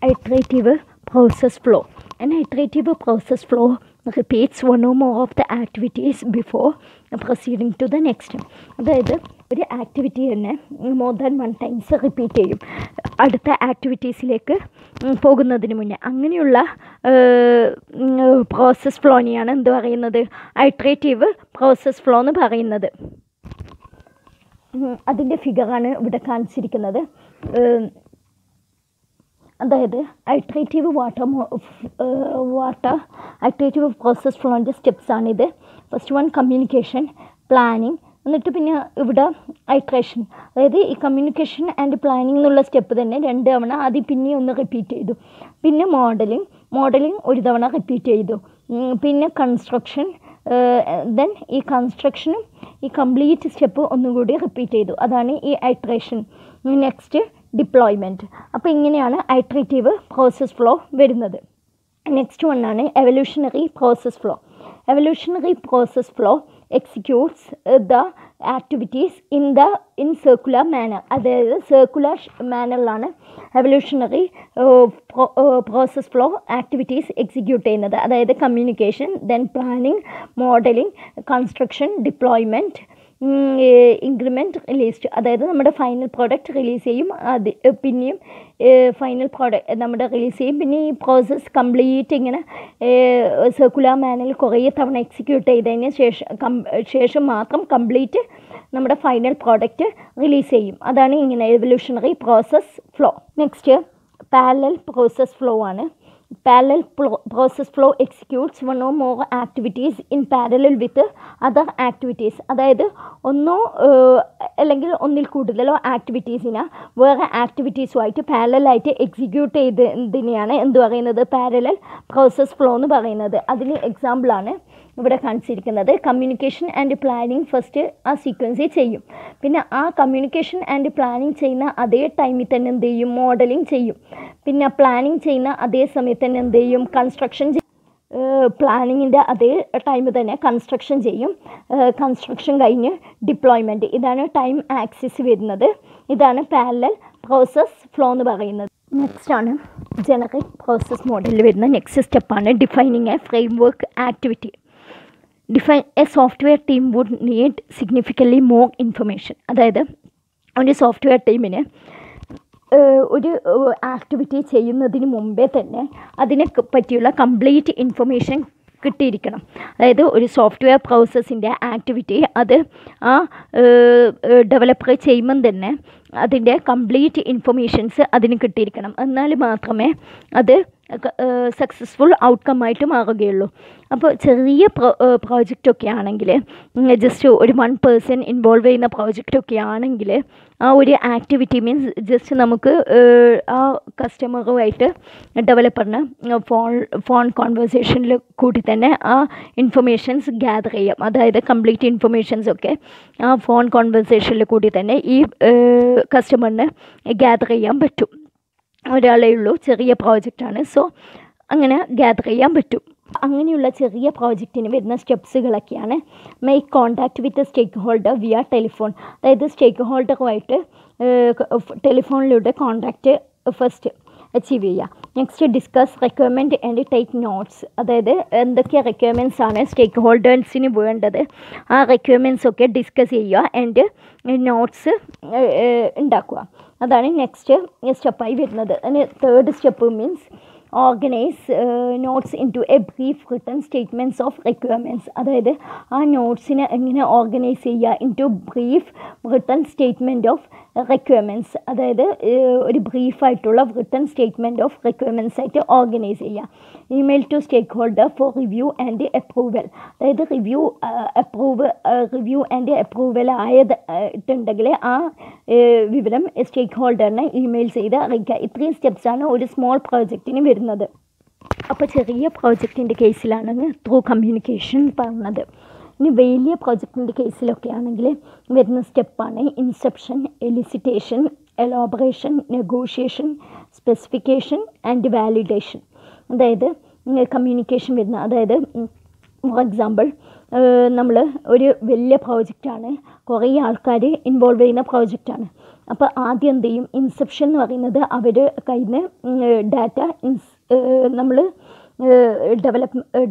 iterative process flow. An iterative process flow repeats one or more of the activities before proceeding to the next. അതായത് ഒരു activity തന്നെ more than 1 times repeat ചെയ്യും അടുത്ത ആക്ടിവിറ്റീസിലേക്ക് പോകുന്നതിന് മുന്നേ. അങ്ങനെയുള്ള പ്രോസസ് ഫ്ലോനെയാണ് എന്ത് പറയുന്നത്, ഐട്രേറ്റീവ് പ്രോസസ് ഫ്ലോ എന്ന് പറയുന്നത്. അതിൻ്റെ ഫിഗറാണ് ഇവിടെ കാണിച്ചിരിക്കുന്നത്. അതായത് ഐട്രേറ്റീവ് ഐട്രേറ്റീവ് പ്രോസസ് ഫ്ലോൻ്റെ സ്റ്റെപ്സാണിത്. ഫസ്റ്റ് വൺ കമ്മ്യൂണിക്കേഷൻ, പ്ലാനിങ്, എന്നിട്ട് പിന്നെ ഇവിടെ ഐട്രേഷൻ. അതായത് ഈ കമ്മ്യൂണിക്കേഷൻ ആൻഡ് പ്ലാനിങ് എന്നുള്ള സ്റ്റെപ്പ് തന്നെ 2 തവണ ആദ്യം പിന്നെ ഒന്ന് റിപ്പീറ്റ് ചെയ്തു. പിന്നെ മോഡലിംഗ് ഒരു തവണ റിപ്പീറ്റ് ചെയ്തു. പിന്നെ കൺസ്ട്രക്ഷൻ, ദെൻ ഈ കൺസ്ട്രക്ഷനും ഈ കംപ്ലീറ്റ് സ്റ്റെപ്പ് ഒന്നുകൂടി റിപ്പീറ്റ് ചെയ്തു. അതാണ് ഈ ഐട്രേഷൻ. Next deployment. അപ്പോൾ ഇങ്ങനെയാണ് ഐട്രേറ്റീവ് പ്രോസസ് ഫ്ലോ വരുന്നത്. നെക്സ്റ്റ് വണ്ണാണ് evolutionary process flow. Evolutionary process flow executes the activities in circular manner. അതായത് സർക്കുലർ മാനറിലാണ് evolutionary process flow activities execute ചെയ്യുന്നത്. അതായത് communication, then planning, modelling, construction, deployment, increment, released. അതായത് നമ്മുടെ ഫൈനൽ പ്രോഡക്റ്റ് റിലീസ് ചെയ്യും, അത് പിന്നെയും ഫൈനൽ പ്രോഡക്റ്റ് നമ്മുടെ റിലീസ് ചെയ്യും. പിന്നെ ഈ പ്രോസസ്സ് കംപ്ലീറ്റ് ഇങ്ങനെ സർക്കുലർ മാനറിൽ കുറേ തവണ എക്സിക്യൂട്ട് ചെയ്തതിന് ശേഷം മാത്രം കംപ്ലീറ്റ് നമ്മുടെ ഫൈനൽ പ്രോഡക്റ്റ് റിലീസ് ചെയ്യും. അതാണ് ഇങ്ങനെ evolutionary process flow. Next parallel process flow ആണ്. Parallel process flow executes one or more activities in parallel with other activities. അതായത് ഒന്നോ അല്ലെങ്കിൽ ഒന്നിൽ കൂടുതലോ ആക്ടിവിറ്റീസിനെ വേറെ ആക്ടിവിറ്റീസുമായിട്ട് പാരലലായിട്ട് എക്സിക്യൂട്ട് ചെയ്തതിനെയാണ് എന്ത് പറയുന്നത്, പാരലൽ പ്രോസസ് ഫ്ലോ എന്ന് പറയുന്നത്. അതിന് എക്സാമ്പിളാണ് ഇവിടെ കാണിച്ചിരിക്കുന്നത്. കമ്മ്യൂണിക്കേഷൻ ആൻഡ് പ്ലാനിങ് ഫസ്റ്റ് ആ സീക്വൻസിൽ ചെയ്യും. പിന്നെ ആ കമ്മ്യൂണിക്കേഷൻ ആൻഡ് പ്ലാനിങ് ചെയ്യുന്ന അതേ ടൈമിൽ തന്നെ എന്ത് ചെയ്യും, മോഡലിംഗ് ചെയ്യും. പിന്നെ പ്ലാനിങ് ചെയ്യുന്ന അതേ സമയത്ത് തന്നെ എന്ത് ചെയ്യും, കൺസ്ട്രക്ഷൻ പ്ലാനിങ്ങിൻ്റെ അതേ ടൈമിൽ തന്നെ കൺസ്ട്രക്ഷൻ ചെയ്യും. കൺസ്ട്രക്ഷൻ കഴിഞ്ഞ് ഡിപ്ലോയ്മെൻറ്റ്. ഇതാണ് ടൈം ആക്സിസ് വരുന്നത്. ഇതാണ് പാരലൽ പ്രോസസ് ഫ്ലോ എന്ന് പറയുന്നത്. നെക്സ്റ്റ് ആണ് ജനറിക് പ്രോസസ് മോഡലിൽ വരുന്ന നെക്സ്റ്റ് സ്റ്റെപ്പാണ് defining a framework activity. A software team would need significantly more information. അതായത് ഒരു സോഫ്റ്റ്വെയർ ടീമിന് ഒരു ആക്ടിവിറ്റി ചെയ്യുന്നതിന് മുമ്പേ തന്നെ അതിനെ പറ്റിയുള്ള കംപ്ലീറ്റ് ഇൻഫർമേഷൻ കിട്ടിയിരിക്കണം. അതായത് ഒരു സോഫ്റ്റ്വെയർ പ്രോസസ്സിൻ്റെ ആക്ടിവിറ്റി അത് ആ ഡെവലപ്പർ ചെയ്യുമ്പം തന്നെ അതിൻ്റെ കംപ്ലീറ്റ് ഇൻഫർമേഷൻസ് അതിന് കിട്ടിയിരിക്കണം. എന്നാൽ മാത്രമേ അത് സക്സസ്ഫുൾ ഔട്ട്കമ്മായിട്ട് മാറുകയുള്ളൂ. അപ്പോൾ ചെറിയ പ്രോജക്റ്റൊക്കെ ആണെങ്കിൽ, ജസ്റ്റ് ഒരു 1 പേഴ്സൺ ഇൻവോൾവ് ചെയ്യുന്ന പ്രോജക്റ്റൊക്കെ ആണെങ്കിൽ ആ ഒരു ആക്ടിവിറ്റി മീൻസ് ജസ്റ്റ് നമുക്ക് ആ കസ്റ്റമറുമായിട്ട് ഡെവലപ്പറിന് ഫോൺ കോൺവെർസേഷനിൽ കൂടി തന്നെ ആ ഇൻഫർമേഷൻസ് ഗ്യാദർ ചെയ്യാം. അതായത് കംപ്ലീറ്റ് ഇൻഫർമേഷൻസൊക്കെ ആ ഫോൺ കോൺവെർസേഷനിൽ കൂടി തന്നെ ഈ കസ്റ്റമറിന് ഗ്യാദർ ചെയ്യാൻ പറ്റും. ഒരാളേ ഉള്ളൂ, ചെറിയ പ്രോജക്റ്റാണ്, സോ അങ്ങനെ ഗ്യാദർ ചെയ്യാൻ പറ്റും. അങ്ങനെയുള്ള ചെറിയ പ്രോജക്റ്റിന് വരുന്ന സ്റ്റെപ്സുകളൊക്കെയാണ് മേക്ക് കോൺടാക്റ്റ് വിത്ത് സ്റ്റേക്ക് ഹോൾഡർ വിയ ടെലിഫോൺ. അതായത് സ്റ്റേക്ക് ഹോൾഡറുമായിട്ട് ടെലിഫോണിലൂടെ കോൺടാക്റ്റ് ഫസ്റ്റ് അച്ചീവ് ചെയ്യുക. Next discuss requirement and take notes. അതായത് എന്തൊക്കെ റിക്വയർമെൻറ്റ്സ് ആണ് സ്റ്റേക്ക് ഹോൾഡേഴ്സിന് വേണ്ടത്, ആ റിക്വയർമെൻറ്റ്സ് ഒക്കെ ഡിസ്കസ് ചെയ്യുക ആൻഡ് നോട്ട്സ് ഉണ്ടാക്കുക. അതാണ് നെക്സ്റ്റ് സ്റ്റെപ്പായി വരുന്നത്. അതിന് third step means organise notes into a brief written statements of requirements. അതായത് ആ നോട്ട്സിനെ എങ്ങനെ ഓർഗനൈസ് ചെയ്യുക into brief written statement of requirements. അതായത് ഒരു ബ്രീഫായിട്ടുള്ള റിട്ടൺ സ്റ്റേറ്റ്മെൻറ്റ് ഓഫ് റിക്വയർമെൻറ്റ്സ് ആയിട്ട് ഓർഗനൈസ് ചെയ്യുക. Email to stakeholder for review and approval. അതായത് റിവ്യൂ ആൻഡ് അപ്രൂവൽ ആയിട്ടുണ്ടെങ്കിൽ ആ വിവരം സ്റ്റേക്ക് ഹോൾഡറിനെ ഇമെയിൽ ചെയ്ത് അറിയിക്കുക. ഇത്രയും സ്റ്റെപ്സാണ് ഒരു സ്മോൾ പ്രോജക്റ്റിന് വരുന്നത്. അപ്പോൾ ചെറിയ പ്രോജക്റ്റിൻ്റെ കേസിലാണ് ത്രൂ കമ്മ്യൂണിക്കേഷൻ പറഞ്ഞത്. ഇനി വലിയ പ്രോജക്റ്റിൻ്റെ കേസിലൊക്കെ ആണെങ്കിൽ വരുന്ന സ്റ്റെപ്പാണ് inception, elicitation, elaboration, negotiation, specification and validation. അതായത് കമ്മ്യൂണിക്കേഷൻ വരുന്ന, അതായത് ഫോർ എക്സാമ്പിൾ നമ്മൾ ഒരു വലിയ പ്രോജക്റ്റാണ്, കുറേ ആൾക്കാർ ഇൻവോൾവ് ചെയ്യുന്ന പ്രോജക്റ്റാണ്. അപ്പോൾ ആദ്യം എന്ത് ചെയ്യും, ഇൻസെപ്ഷൻ എന്ന് പറയുന്നത് അവർ കയ്യിൽ നിന്ന് ഡാറ്റ നമ്മൾ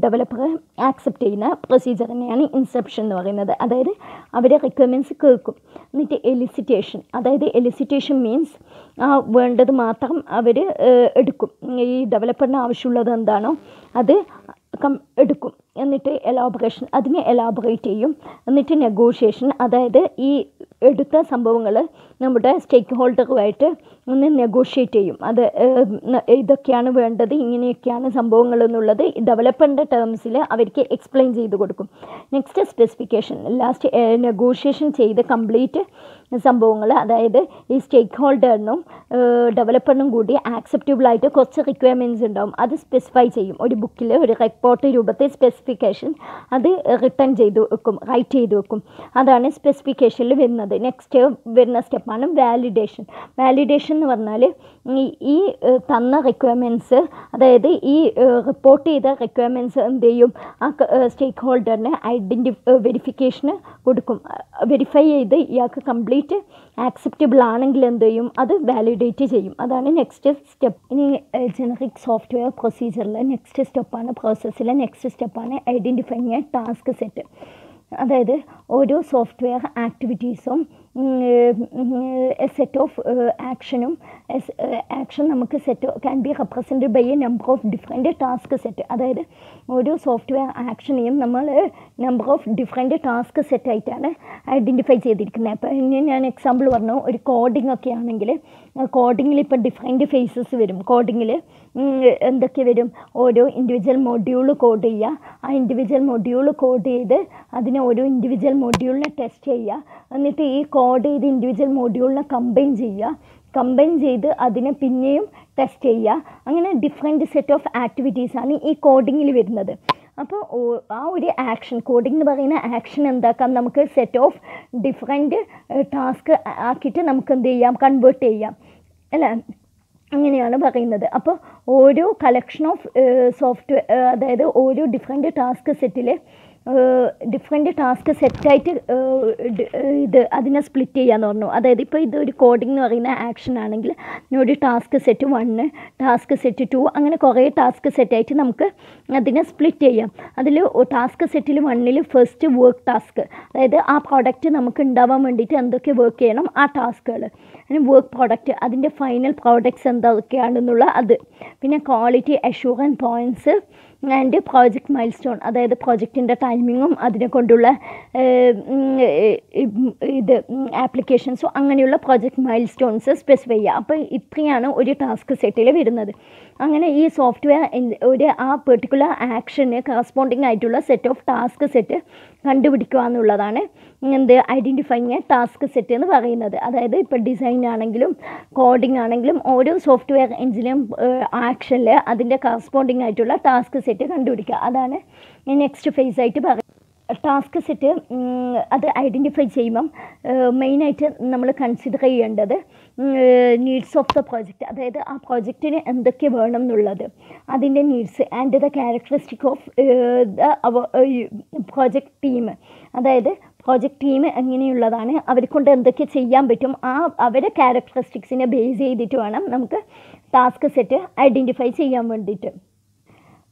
ഡെവലപ്പർ ആക്സെപ്റ്റ് ചെയ്യുന്ന പ്രൊസീജിയർ തന്നെയാണ് ഇൻസെപ്ഷൻ എന്ന് പറയുന്നത്. അതായത് അവരെ റിക്വയർമെൻറ്റ്സ് കേൾക്കും. എന്നിട്ട് എലിസിറ്റേഷൻ, അതായത് എലിസിറ്റേഷൻ മീൻസ് വേണ്ടത് മാത്രം അവർ എടുക്കും. ഈ ഡെവലപ്പറിന് ആവശ്യമുള്ളത് എന്താണോ അത് എടുക്കും. എന്നിട്ട് എലാബറേഷൻ, അതിനെ എലാബറേറ്റ് ചെയ്യും. എന്നിട്ട് നെഗോഷിയേഷൻ, അതായത് ഈ എടുത്ത സംഭവങ്ങൾ നമ്മുടെ സ്റ്റേക്ക് ഹോൾഡറുമായിട്ട് ഒന്ന് നെഗോഷിയേറ്റ് ചെയ്യും. അത് ഇതൊക്കെയാണ് വേണ്ടത്, ഇങ്ങനെയൊക്കെയാണ് സംഭവങ്ങൾ എന്നുള്ളത് ഡെവലപ്പറിൻ്റെ ടേംസിൽ അവർക്ക് എക്സ്പ്ലെയിൻ ചെയ്ത് കൊടുക്കും. നെക്സ്റ്റ് സ്പെസിഫിക്കേഷൻ, ലാസ്റ്റ് നെഗോഷിയേഷൻ ചെയ്ത് കംപ്ലീറ്റ് സംഭവങ്ങൾ, അതായത് ഈ സ്റ്റേക്ക് ഹോൾഡറിനും ഡെവലപ്പറിനും കൂടി ആക്സെപ്റ്റബിളായിട്ട് കുറച്ച് റിക്വയർമെൻറ്റ്സ് ഉണ്ടാവും. അത് സ്പെസിഫൈ ചെയ്യും. ഒരു ബുക്കിൽ ഒരു റിപ്പോർട്ട് രൂപത്തിൽ സ്പെസിഫിക്കേഷൻ അത് റിട്ടേൺ ചെയ്ത് വെക്കും, റൈറ്റ് ചെയ്ത് വെക്കും. അതാണ് സ്പെസിഫിക്കേഷനിൽ വരുന്നത്. നെക്സ്റ്റ് വരുന്ന സ്റ്റെപ്പാണ് വാലിഡേഷൻ. വാലിഡേഷൻ എന്ന് പറഞ്ഞാൽ ഈ തന്ന റിക്വയർമെൻറ്റ്സ്, അതായത് ഈ റിപ്പോർട്ട് ചെയ്ത റിക്വയർമെൻറ്റ്സ് എന്ത് ചെയ്യും, ആ സ്റ്റേക്ക് ഹോൾഡറിന് വെരിഫിക്കേഷന് കൊടുക്കും. വെരിഫൈ ചെയ്ത് ഇയാൾക്ക് കംപ്ലീറ്റ് ആക്സെപ്റ്റബിൾ ആണെങ്കിൽ എന്ത് ചെയ്യും, അത് വാലിഡേറ്റ് ചെയ്യും. അതാണ് നെക്സ്റ്റ് സ്റ്റെപ്പ്. ഇനി ജനറിക് സോഫ്റ്റ്വെയർ പ്രൊസീജിയറിലെ നെക്സ്റ്റ് സ്റ്റെപ്പാണ്, പ്രോസസ്സിലെ നെക്സ്റ്റ് സ്റ്റെപ്പാണ് ഐഡൻറ്റിഫൈങ് എ ടാസ്ക് സെറ്റ്. അതായത് ഓരോ സോഫ്റ്റ്വെയർ ആക്ടിവിറ്റീസും എ സെറ്റ് ഓഫ് ആക്ഷനും ആക്ഷൻ നമുക്ക് set can be represented by a number of different task set. അതായത് ഓരോ സോഫ്റ്റ്വെയർ ആക്ഷനെയും നമ്മൾ നമ്പർ ഓഫ് ഡിഫറെൻറ്റ് ടാസ്ക് സെറ്റായിട്ടാണ് ഐഡൻറ്റിഫൈ ചെയ്തിരിക്കുന്നത്. അപ്പോൾ ഇനി ഞാൻ എക്സാമ്പിൾ പറഞ്ഞു, ഒരു കോഡിംഗ് ഒക്കെ ആണെങ്കിൽ കോഡിങ്ങിൽ ഇപ്പോൾ ഡിഫറെൻറ്റ് ഫേസസ് വരും. കോഡിങ്ങിൽ എന്തൊക്കെ വരും, ഓരോ ഇൻഡിവിജ്വൽ മൊഡ്യൂൾ കോഡ് ചെയ്യുക, ആ ഇൻഡിവിജ്വൽ മൊഡ്യൂൾ കോഡ് ചെയ്ത് അതിനെ ഓരോ ഇൻഡിവിജ്വൽ മൊഡ്യൂളിനെ ടെസ്റ്റ് ചെയ്യുക, എന്നിട്ട് ഈ കോഡ് ചെയ്ത് ഇൻഡിവിജ്വൽ മൊഡ്യൂളിനെ കമ്പൈൻ ചെയ്യുക, കമ്പൈൻ ചെയ്ത് അതിനെ പിന്നെയും ടെസ്റ്റ് ചെയ്യുക. അങ്ങനെ ഡിഫറെൻറ്റ് സെറ്റ് ഓഫ് ആക്ടിവിറ്റീസാണ് ഈ കോഡിങ്ങിൽ വരുന്നത്. അപ്പോൾ ആ ഒരു ആക്ഷൻ, കോഡിംഗ് എന്ന് പറയുന്ന ആക്ഷൻ എന്താക്കാം, നമുക്ക് സെറ്റ് ഓഫ് ഡിഫറെൻറ്റ് ടാസ്ക് ആക്കിയിട്ട് നമുക്ക് എന്ത് ചെയ്യാം, കൺവേർട്ട് ചെയ്യാം അല്ലേ, അങ്ങനെയാണ് പറയുന്നത്. അപ്പോൾ ഓരോ കളക്ഷൻ ഓഫ് സോഫ്റ്റ്വെയർ, അതായത് ഓരോ ഡിഫറെൻറ്റ് ടാസ്ക് സെറ്റിൽ ഡിഫറെൻറ്റ് ടാസ്ക് സെറ്റായിട്ട് അതിനെ സ്പ്ലിറ്റ് ചെയ്യാന്ന് പറഞ്ഞു. അതായത് ഇപ്പോൾ ഇതൊരു കോഡിംഗ് എന്ന് പറയുന്ന ആക്ഷൻ ആണെങ്കിൽ ഒരു ടാസ്ക് സെറ്റ് 1, ടാസ്ക് സെറ്റ് 2, അങ്ങനെ കുറേ ടാസ്ക് സെറ്റായിട്ട് നമുക്ക് അതിനെ സ്പ്ലിറ്റ് ചെയ്യാം. അതിൽ ടാസ്ക് സെറ്റിൽ 1 ഫസ്റ്റ് വർക്ക് ടാസ്ക്, അതായത് ആ പ്രോഡക്റ്റ് നമുക്ക് ഉണ്ടാവാൻ വേണ്ടിയിട്ട് എന്തൊക്കെ വർക്ക് ചെയ്യണം ആ ടാസ്കുകൾ, പിന്നെ വർക്ക് പ്രോഡക്റ്റ്, അതിൻ്റെ ഫൈനൽ പ്രോഡക്ട്സ് എന്തൊക്കെയാണെന്നുള്ള അത്, പിന്നെ quality assurance points and project mile stone, അതായത് പ്രോജക്റ്റിൻ്റെ ടൈമിങ്ങും അതിനെ കൊണ്ടുള്ള ഇത് ആപ്ലിക്കേഷൻസും അങ്ങനെയുള്ള പ്രോജക്റ്റ് മൈൽ സ്റ്റോൺസ് സ്പെസിഫൈ ചെയ്യുക. അപ്പോൾ ഇത്രയാണ് ഒരു ടാസ്ക് സെറ്റിൽ വരുന്നത്. അങ്ങനെ ഈ സോഫ്റ്റ്വെയർ ആ പെർട്ടിക്കുലർ ആക്ഷന് കറസ്പോണ്ടിങ് ആയിട്ടുള്ള സെറ്റ് ഓഫ് ടാസ്ക് സെറ്റ് കണ്ടുപിടിക്കുക എന്നുള്ളതാണ് ഐഡൻറ്റിഫൈങ് എ ടാസ്ക് സെറ്റ് എന്ന് പറയുന്നത്. അതായത് ഇപ്പോൾ ഡിസൈൻ ആണെങ്കിലും കോഡിംഗ് ആണെങ്കിലും ഓരോ സോഫ്റ്റ്വെയർ എഞ്ചിനും ആക്ഷനിൽ അതിൻ്റെ കറസ്പോണ്ടിങ് ആയിട്ടുള്ള ടാസ്ക് സെറ്റ് കണ്ടുപിടിക്കുക. അതാണ് നെക്സ്റ്റ് ഫേസ് ആയിട്ട് പറയുന്നത്. ടാസ്ക് സെറ്റ് അത് ഐഡൻറ്റിഫൈ ചെയ്യുമ്പം മെയിനായിട്ട് നമ്മൾ കൺസിഡർ ചെയ്യേണ്ടത് നീഡ്സ് ഓഫ് ദ പ്രോജക്റ്റ്, അതായത് ആ പ്രോജക്റ്റിന് എന്തൊക്കെ വേണം എന്നുള്ളത്, അതിൻ്റെ needs and the characteristic of the project team, അതായത് പ്രോജക്റ്റ് ടീം എങ്ങനെയുള്ളതാണ്, അവരെ കൊണ്ട് എന്തൊക്കെ ചെയ്യാൻ പറ്റും, അവരെ ക്യാരക്ടറിസ്റ്റിക്സിനെ ബേസ് ചെയ്തിട്ട് വേണം നമുക്ക് ടാസ്ക് സെറ്റ് ഐഡൻറ്റിഫൈ ചെയ്യാൻ വേണ്ടിയിട്ട്.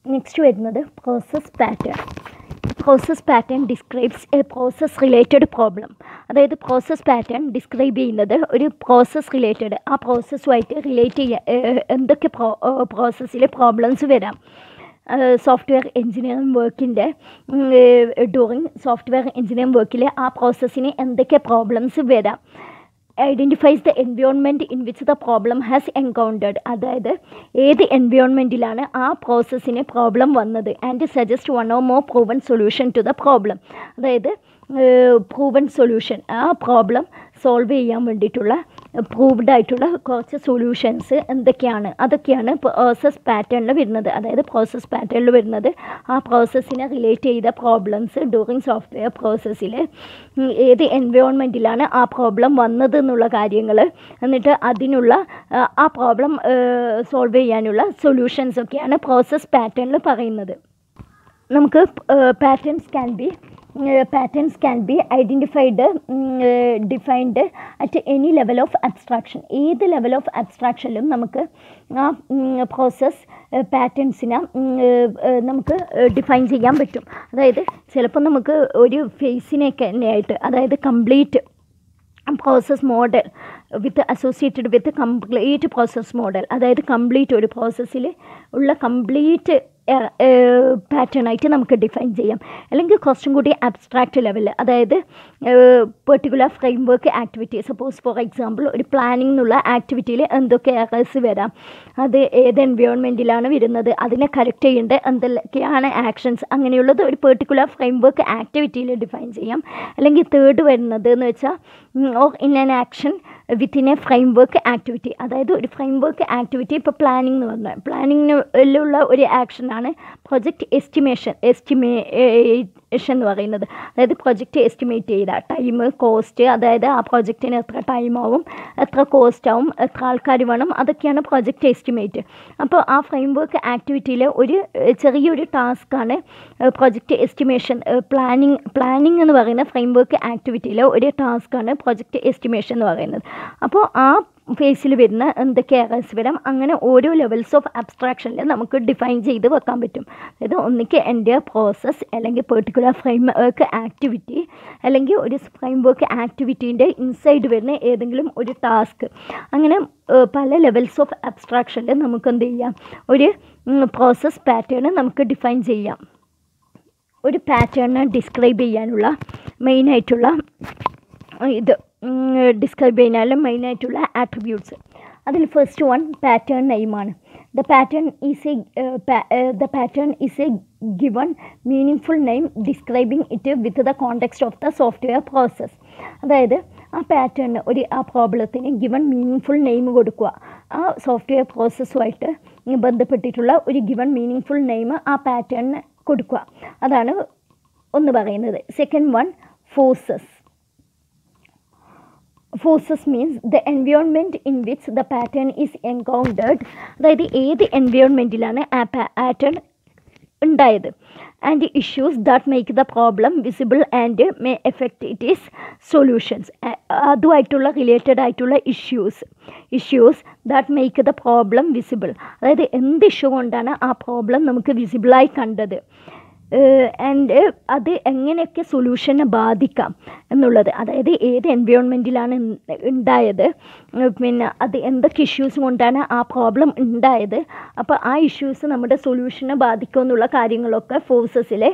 നെക്സ്റ്റ് വരുന്നത് process pattern. Process pattern describes A process related problem. അതായത് പ്രോസസ് പാറ്റേൺ ഡിസ്ക്രൈബ് ചെയ്യുന്നത് ഒരു പ്രോസസ് റിലേറ്റഡ്, ആ പ്രോസസ്സുമായിട്ട് റിലേറ്റ് എന്തൊക്കെ പ്രോസസ്സിൽ പ്രോബ്ലംസ് വരാം. സോഫ്റ്റ്വെയർ എഞ്ചിനീയറിംഗ് വർക്കിൻ്റെ ഡ്യൂറിങ് സോഫ്റ്റ്വെയർ എഞ്ചിനീയറിംഗ് വർക്കിൽ ആ പ്രോസസ്സിന് എന്തൊക്കെ പ്രോബ്ലംസ് വരാം. Identifies the environment in which the problem has encountered, അതായത് ഏത് എൻവയോൺമെൻറ്റിലാണ് ആ പ്രോസസ്സിന് പ്രോബ്ലം വന്നത്, and suggest 1 or more proven solution to the problem, അതായത് പ്രൂവൻ സൊല്യൂഷൻ, ആ പ്രോബ്ലം സോൾവ് ചെയ്യാൻ വേണ്ടിയിട്ടുള്ള പ്രൂവ്ഡ് ആയിട്ടുള്ള കുറച്ച് സൊല്യൂഷൻസ് എന്തൊക്കെയാണ്, അതൊക്കെയാണ് പ്രോസസ് പാറ്റേണിൽ വരുന്നത്. അതായത് പ്രോസസ് പാറ്റേണിൽ വരുന്നത് ആ പ്രോസസ്സിനെ റിലേറ്റ് ചെയ്ത പ്രോബ്ലംസ് ഡ്യൂറിങ് സോഫ്റ്റ്വെയർ പ്രോസസ്സിൽ ഏത് എൻവയോൺമെൻറ്റിലാണ് ആ പ്രോബ്ലം വന്നത് എന്നുള്ള കാര്യങ്ങൾ, എന്നിട്ട് അതിനുള്ള ആ പ്രോബ്ലം സോൾവ് ചെയ്യാനുള്ള സൊല്യൂഷൻസൊക്കെയാണ് പ്രോസസ് പാറ്റേണിൽ പറയുന്നത്. നമുക്ക് patterns can be identified, defined at any level of abstraction. ഏത് ലെവൽ ഓഫ് അബ്സ്ട്രാക്ഷനിലും നമുക്ക് ആ പ്രോസസ് പാറ്റേൺസിനെ നമുക്ക് ഡിഫൈൻ ചെയ്യാൻ പറ്റും. അതായത് ചിലപ്പോൾ നമുക്ക് ഒരു ഫേസിനെയൊക്കെ തന്നെയായിട്ട്, അതായത് complete process model associated with complete process model, അതായത് കംപ്ലീറ്റ് ഒരു പ്രോസസ്സിൽ ഉള്ള കംപ്ലീറ്റ് പാറ്റേണായിട്ട് നമുക്ക് ഡിഫൈൻ ചെയ്യാം. അല്ലെങ്കിൽ കുറച്ചും കൂടി അബ്സ്ട്രാക്റ്റ് ലെവലിൽ, അതായത് particular frame work activity, suppose for example ഒരു പ്ലാനിംഗ് എന്നുള്ള ആക്ടിവിറ്റിയിൽ എന്തൊക്കെ എറേഴ്സ് വരാം, അത് ഏത് എൻവയോൺമെൻറ്റിലാണ് വരുന്നത്, അതിനെ കറക്റ്റ് ചെയ്യേണ്ട എന്തൊക്കെയാണ് ആക്ഷൻസ്, അങ്ങനെയുള്ളത് ഒരു പെർട്ടിക്കുലർ ഫ്രെയിം വർക്ക് ആക്ടിവിറ്റിയിൽ ഡിഫൈൻ ചെയ്യാം. അല്ലെങ്കിൽ തേർഡ് വരുന്നത് എന്ന് വെച്ചാൽ or in an action within A framework activity, അതായത് ഒരു ഫ്രെയിം വർക്ക് ആക്ടിവിറ്റി ഇപ്പോൾ പ്ലാനിംഗ് എന്ന് പറഞ്ഞാൽ പ്ലാനിങ്ങിലുള്ള ഒരു ആക്ഷനാണ് പ്രൊജക്റ്റ് എസ്റ്റിമേഷൻ എന്ന് പറയുന്നത്. അതായത് പ്രൊജക്റ്റ് എസ്റ്റിമേറ്റ് ചെയ്ത ടൈം, കോസ്റ്റ്, അതായത് ആ പ്രൊജക്റ്റിന് എത്ര ടൈമാവും, എത്ര കോസ്റ്റ് ആവും, എത്ര ആൾക്കാർ വേണം, അതൊക്കെയാണ് പ്രൊജക്റ്റ് എസ്റ്റിമേറ്റ്. അപ്പോൾ ആ ഫ്രെയിം വർക്ക് ആക്ടിവിറ്റിയിൽ ഒരു ചെറിയൊരു ടാസ്ക്കാണ് പ്രൊജക്റ്റ് എസ്റ്റിമേഷൻ. പ്ലാനിങ് എന്ന് പറയുന്ന ഫ്രെയിം വർക്ക് ആക്ടിവിറ്റിയിൽ ഒരു ടാസ്ക്കാണ് പ്രൊജക്റ്റ് എസ്റ്റിമേഷൻ എന്ന് പറയുന്നത്. അപ്പോൾ ആ ഫേസിൽ വരുന്ന എന്തൊക്കെ എറേഴ്സ് വരാം, അങ്ങനെ ഓരോ ലെവൽസ് ഓഫ് അബ്സ്ട്രാക്ഷനിൽ നമുക്ക് ഡിഫൈൻ ചെയ്ത് വെക്കാൻ പറ്റും. അതായത് ഒന്നിക്ക് എൻ്റെ പ്രോസസ്സ്, അല്ലെങ്കിൽ പെർട്ടിക്കുലർ ഫ്രെയിം വർക്ക് ആക്ടിവിറ്റി, അല്ലെങ്കിൽ ഒരു ഫ്രെയിം വർക്ക് ആക്ടിവിറ്റീൻ്റെ ഇൻസൈഡ് വരുന്ന ഏതെങ്കിലും ഒരു ടാസ്ക്, അങ്ങനെ പല ലെവൽസ് ഓഫ് അബ്സ്ട്രാക്ഷനിൽ നമുക്ക് എന്ത് ചെയ്യാം, ഒരു പ്രോസസ് പാറ്റേൺ നമുക്ക് ഡിഫൈൻ ചെയ്യാം. ഒരു പാറ്റേണിനെ ഡിസ്ക്രൈബ് ചെയ്യാനുള്ള മെയിനായിട്ടുള്ള മെയിനായിട്ടുള്ള ആട്രിബ്യൂട്ട്സ്, അതിൽ ഫസ്റ്റ് വൺ പാറ്റേൺ നെയിമാണ്. The pattern is a given meaningful name describing it with the context of the software process. അതായത് ആ പാറ്റേണിന് ആ പ്രോബ്ലത്തിന് ഗിവൺ മീനിങ്ഫുൾ നെയിം കൊടുക്കുക. ആ സോഫ്റ്റ്വെയർ പ്രോസസ്സുമായിട്ട് ബന്ധപ്പെട്ടിട്ടുള്ള ഒരു ഗിവൺ മീനിങ്ഫുൾ നെയിം ആ പാറ്റേണിന് കൊടുക്കുക. അതാണ് ഒന്ന് പറയുന്നത്. Second one, Forces means the environment in which the pattern is encountered, അതായത് ഏത് എൻവയോൺമെൻറ്റിലാണ് ആ പാറ്റേൺ ഉണ്ടായത്, and issues that make the problem visible and may affect it is solutions. അതുമായിട്ടുള്ള റിലേറ്റഡ് ആയിട്ടുള്ള issues that make the problem visible, അതായത് എന്ത് issue കൊണ്ടാണ് ആ പ്രോബ്ലം നമുക്ക് വിസിബിളായി കണ്ടത്, ആൻഡ് അത് എങ്ങനെയൊക്കെ സൊല്യൂഷനെ ബാധിക്കാം എന്നുള്ളത്, അതായത് ഏത് എൻവയോൺമെൻറ്റിലാണ് ഉണ്ടായത്, പിന്നെ അത് എന്തൊക്കെ ഇഷ്യൂസ് കൊണ്ടാണ് ആ പ്രോബ്ലം ഉണ്ടായത്, അപ്പോൾ ആ ഇഷ്യൂസ് നമ്മുടെ സൊല്യൂഷനെ ബാധിക്കും എന്നുള്ള കാര്യങ്ങളൊക്കെ ഫോഴ്സസിൽ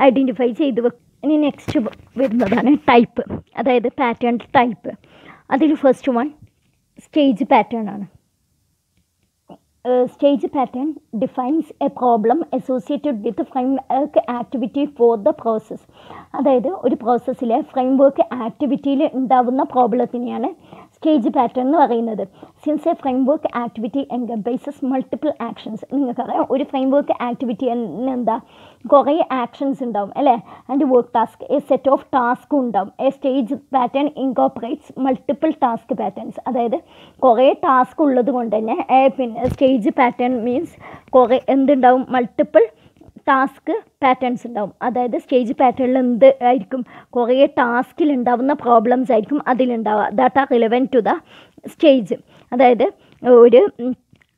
ഐഡൻറ്റിഫൈ ചെയ്ത് വെക്കും. ഇനി നെക്സ്റ്റ് വരുന്നതാണ് ടൈപ്പ്, അതായത് പാറ്റേൺ ടൈപ്പ്. അതിൽ ഫസ്റ്റ് വൺ സ്റ്റേജ് പാറ്റേൺ ആണ്. Stage pattern defines a problem associated with the framework activity for the process. അതായത് ഒരു പ്രോസസ്സിലെ ഫ്രെയിം വർക്ക് ആക്ടിവിറ്റിയിൽ ഉണ്ടാവുന്ന പ്രോബ്ലത്തിനെയാണ് സ്റ്റേജ് പാറ്റേൺ എന്ന് പറയുന്നത്. Since a framework activity encompasses multiple actions, നിങ്ങൾക്കറിയാം ഒരു frame work activity എന്താ, കുറേ ആക്ഷൻസ് ഉണ്ടാവും അല്ലേ, and work task, a set of ടാസ്കും ഉണ്ടാവും. A stage pattern incorporates multiple task patterns, അതായത് കുറേ ടാസ്ക് ഉള്ളത് കൊണ്ട് തന്നെ പിന്നെ സ്റ്റേജ് പാറ്റേൺ മീൻസ് കുറേ എന്തുണ്ടാവും, മൾട്ടിപ്പിൾ ടാസ്ക് പാറ്റേൺസ് ഉണ്ടാവും. അതായത് സ്റ്റേജ് പാറ്റേണിൽ എന്ത് ആയിരിക്കും, കുറേ ടാസ്കിൽ ഉണ്ടാവുന്ന പ്രോബ്ലംസ് ആയിരിക്കും അതിലുണ്ടാവുക, that are relevant to the stage. അതായത് ഒരു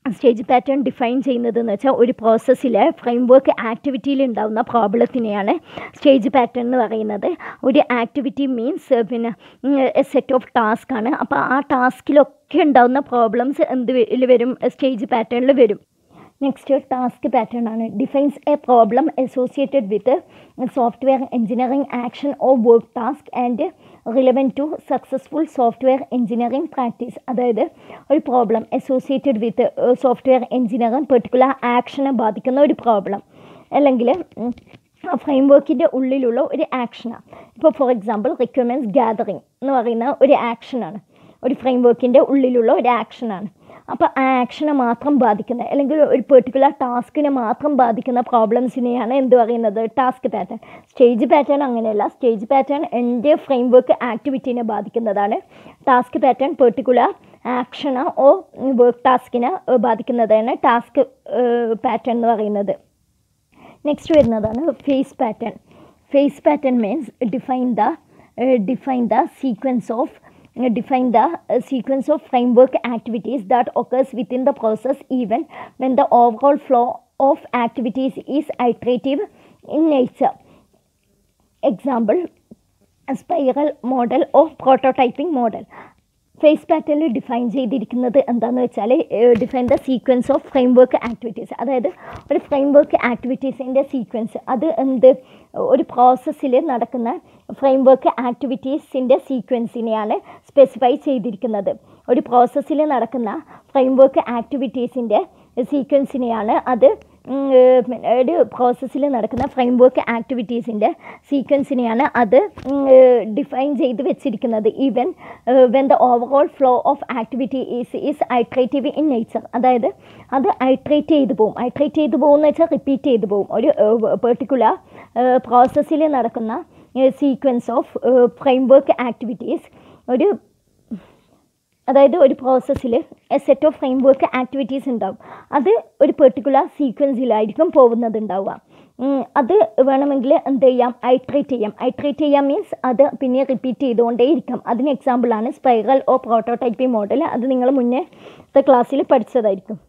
സ്റ്റേജ് പാറ്റേൺ ഡിഫൈൻ ചെയ്യുന്നതെന്ന് വെച്ചാൽ ഒരു പ്രോസസ്സിലെ ഫ്രെയിം വർക്ക് ആക്ടിവിറ്റിയിൽ ഉണ്ടാകുന്ന പ്രോബ്ലത്തിനെയാണ് സ്റ്റേജ് പാറ്റേൺ എന്ന് പറയുന്നത്. ഒരു ആക്ടിവിറ്റി മീൻസ് പിന്നെ എ സെറ്റ് ഓഫ് ടാസ്ക് ആണ്. അപ്പോൾ ആ ടാസ്കിലൊക്കെ ഉണ്ടാകുന്ന പ്രോബ്ലംസ് എന്ത് വരും, സ്റ്റേജ് പാറ്റേണിൽ വരും. നെക്സ്റ്റ് ടാസ്ക് പാറ്റേൺ ആണ്. Defines a problem associated with software engineering action or work task and relevant to successful software engineering practice. അതായത് ഒരു problem associated with software engineering particular ആക്ഷനെ ബാധിക്കുന്ന ഒരു പ്രോബ്ലം, അല്ലെങ്കിൽ ഫ്രെയിം വർക്കിൻ്റെ ഉള്ളിലുള്ള ഒരു ആക്ഷനാണ്. ഇപ്പോൾ ഫോർ എക്സാമ്പിൾ റിക്വയർമെൻറ്റ്സ് ഗ്യാതറിങ് എന്ന് പറയുന്ന ഒരു ആക്ഷനാണ്, ഒരു ഫ്രെയിം വർക്കിൻ്റെ ഉള്ളിലുള്ള ഒരു ആക്ഷനാണ്. അപ്പോൾ ആ ആക്ഷനെ മാത്രം ബാധിക്കുന്ന, അല്ലെങ്കിൽ ഒരു പെർട്ടിക്കുലർ ടാസ്കിനെ മാത്രം ബാധിക്കുന്ന പ്രോബ്ലംസിനെയാണ് എന്ത് പറയുന്നത്, ടാസ്ക് പാറ്റേൺ. സ്റ്റേജ് പാറ്റേൺ അങ്ങനെയല്ല. സ്റ്റേജ് പാറ്റേൺ എൻ്റെ ഫ്രെയിം വർക്ക് ആക്ടിവിറ്റീനെ ബാധിക്കുന്നതാണ്. ടാസ്ക് പാറ്റേൺ പെർട്ടിക്കുലർ ആക്ഷനോ ഓ വർക്ക് ടാസ്കിനെ ബാധിക്കുന്നതാണ് ടാസ്ക് പാറ്റേൺ എന്ന് പറയുന്നത്. നെക്സ്റ്റ് വരുന്നതാണ് phase pattern. Phase pattern means define the sequence of framework activities that occurs within the process even when the overall flow of activities is iterative in nature. Example, a spiral model or prototyping model. Phase പാറ്റേണിൽ define ചെയ്തിരിക്കുന്നത് എന്താണെന്ന് വെച്ചാൽ define the sequence of framework activities. അതായത് ഒരു framework ആക്ടിവിറ്റീസിൻ്റെ sequence, അത് ഒരു പ്രോസസ്സിൽ നടക്കുന്ന ഫ്രെയിംവർക്ക് ആക്ടിവിറ്റീസിൻ്റെ സീക്വൻസിനെയാണ് സ്പെസിഫൈ ചെയ്തിരിക്കുന്നത്. ഒരു പ്രോസസ്സിൽ നടക്കുന്ന ഫ്രെയിംവർക്ക് ആക്ടിവിറ്റീസിൻ്റെ സീക്വൻസിനെയാണ് ഒരു പ്രോസസ്സിൽ നടക്കുന്ന ഫ്രെയിംവർക്ക് ആക്ടിവിറ്റീസിൻ്റെ സീക്വൻസിനെയാണ് ഡിഫൈൻ ചെയ്ത് വെച്ചിരിക്കുന്നത്. Even when the overall flow of activity is iterative in nature. അതായത് അത് ഐട്രേറ്റ് ചെയ്ത് പോകും എന്ന് വെച്ചാൽ റിപ്പീറ്റ് ചെയ്ത് പോകും. ഒരു പെർട്ടിക്കുലർ പ്രോസസ്സിൽ നടക്കുന്ന സീക്വൻസ് ഓഫ് ഫ്രെയിംവർക്ക് ആക്ടിവിറ്റീസ്, അതായത് ഒരു പ്രോസസ്സിൽ സെറ്റ് ഓഫ് ഫ്രെയിംവർക്ക് ആക്ടിവിറ്റീസ് ഉണ്ടാവും. അത് ഒരു പെർട്ടിക്കുലർ സീക്വൻസിലായിരിക്കും പോകുന്നതുണ്ടാവുക. അത് വേണമെങ്കിൽ എന്ത് ചെയ്യാം, ഐട്രേറ്റ് ചെയ്യാം മീൻസ് അത് പിന്നെ റിപ്പീറ്റ് ചെയ്തുകൊണ്ടേ ഇരിക്കാം. അതിന് എക്സാമ്പിളാണ് സ്പൈറൽ ഓർ പ്രോട്ടോടൈപ്പിംഗ് മോഡൽ. അത് നിങ്ങൾ മുന്നേ ക്ലാസ്സിൽ പഠിച്ചതായിരിക്കും.